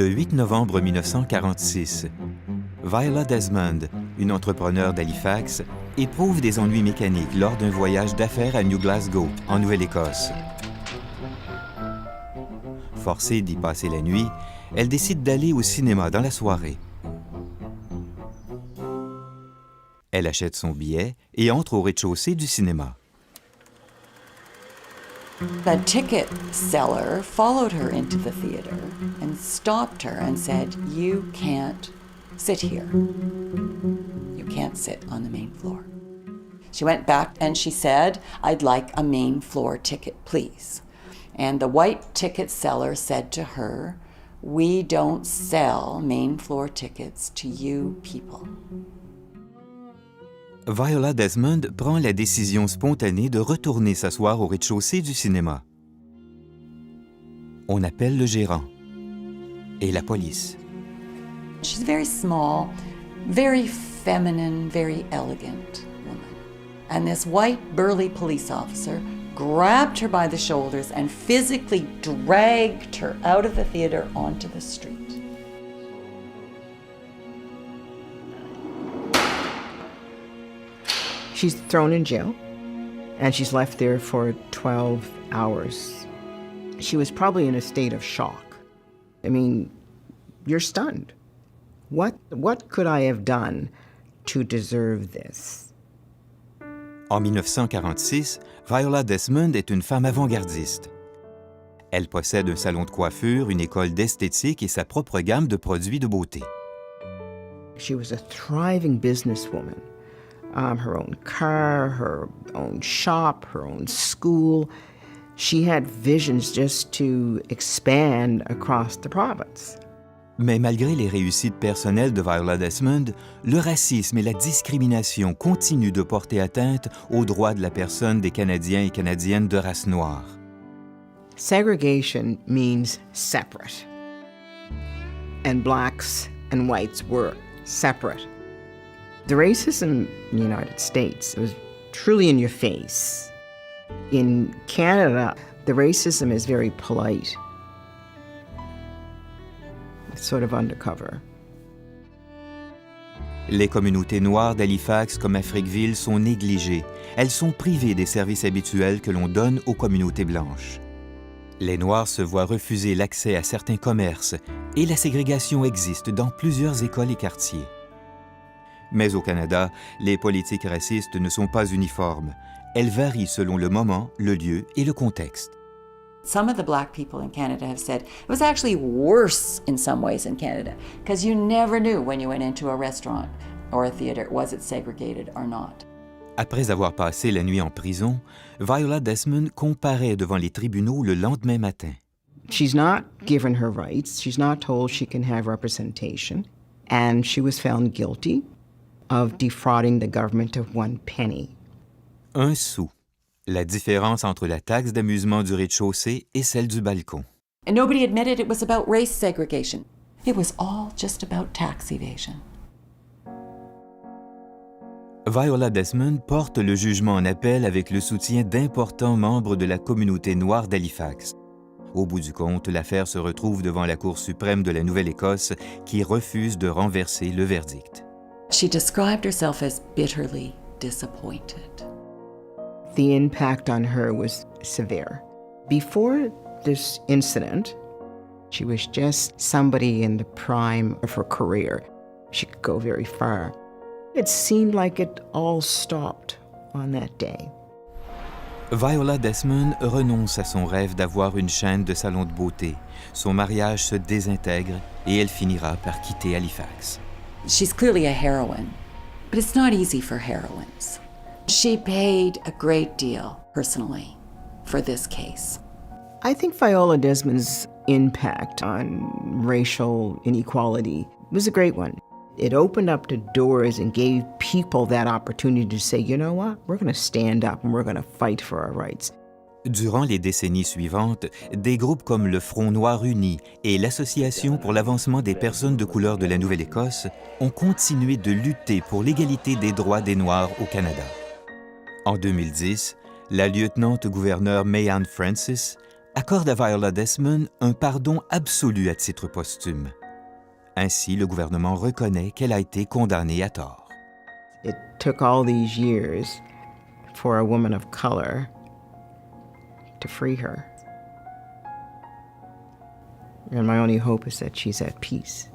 Le 8 novembre 1946, Viola Desmond, une entrepreneure d'Halifax, éprouve des ennuis mécaniques lors d'un voyage d'affaires à New Glasgow, en Nouvelle-Écosse. Forcée d'y passer la nuit, elle décide d'aller au cinéma dans la soirée. Elle achète son billet et entre au rez-de-chaussée du cinéma. The ticket seller followed her into the theater and stopped her and said, "You can't sit here. You can't sit on the main floor." She went back and she said, "I'd like a main floor ticket, please." And the white ticket seller said to her, "We don't sell main floor tickets to you people." Viola Desmond prend la décision spontanée de retourner s'asseoir au rez-de-chaussée du cinéma. On appelle le gérant et la police. She's very small, very feminine, very elegant woman. And this white, burly police officer grabbed her by the shoulders and physically dragged her out of the theater onto the street. She's thrown in jail, and she's left there for 12 hours. She was probably in a state of shock. I mean, you're stunned. What could I have done to deserve this? En 1946, Viola Desmond est une femme avant-gardiste. Elle possède un salon de coiffure, une école d'esthétique et sa propre gamme de produits de beauté. She was a thriving businesswoman. Her own car, her own shop, her own school. She had visions just to expand across the province. Mais malgré les réussites personnelles de Viola Desmond, le racisme et la discrimination continuent de porter atteinte aux droits de la personne des Canadiens et Canadiennes de race noire. Segregation means separate. And blacks and whites were separate. The racism in the United States was truly in your face. In Canada, the racism is very polite. It's sort of undercover. Les communautés noires d'Halifax comme Afriqueville sont négligées. Elles sont privées des services habituels que l'on donne aux communautés blanches. Les Noirs se voient refuser l'accès à certains commerces et la ségrégation existe dans plusieurs écoles et quartiers. Mais au Canada, les politiques racistes ne sont pas uniformes. Elles varient selon le moment, le lieu et le contexte. Some of the black people in Canada have said it was actually worse in some ways in Canada because you never knew when you went into a restaurant or a theater, was it segregated or not. Après avoir passé la nuit en prison, Viola Desmond comparaît devant les tribunaux le lendemain matin. She's not given her rights. She's not told she can have representation. And she was found guilty of defrauding the government of 1 penny. 1 sou, la différence entre la taxe d'amusement du rez-de-chaussée et celle du balcon. And nobody admitted it was about race segregation. It was all just about tax evasion. Viola Desmond porte le jugement en appel avec le soutien d'importants membres de la communauté noire d'Halifax. Au bout du compte, l'affaire se retrouve devant la Cour suprême de la Nouvelle-Écosse qui refuse de renverser le verdict. She described herself as bitterly disappointed. The impact on her was severe. Before this incident, she was just somebody in the prime of her career. She could go very far. It seemed like it all stopped on that day. Viola Desmond renonce à son rêve d'avoir une chaîne de salons de beauté. Son mariage se désintègre et elle finira par quitter Halifax. She's clearly a heroine, but it's not easy for heroines. She paid a great deal personally for this case. I think Viola Desmond's impact on racial inequality was a great one. It opened up the doors and gave people that opportunity to say, you know what, we're going to stand up and we're going to fight for our rights. Durant les décennies suivantes, des groupes comme le Front Noir Uni et l'Association pour l'avancement des personnes de couleur de la Nouvelle-Écosse ont continué de lutter pour l'égalité des droits des Noirs au Canada. En 2010, la lieutenant-gouverneure May Ann Francis accorde à Viola Desmond un pardon absolu à titre posthume. Ainsi, le gouvernement reconnaît qu'elle a été condamnée à tort. It took all these years for a woman of color to free her. And my only hope is that she's at peace.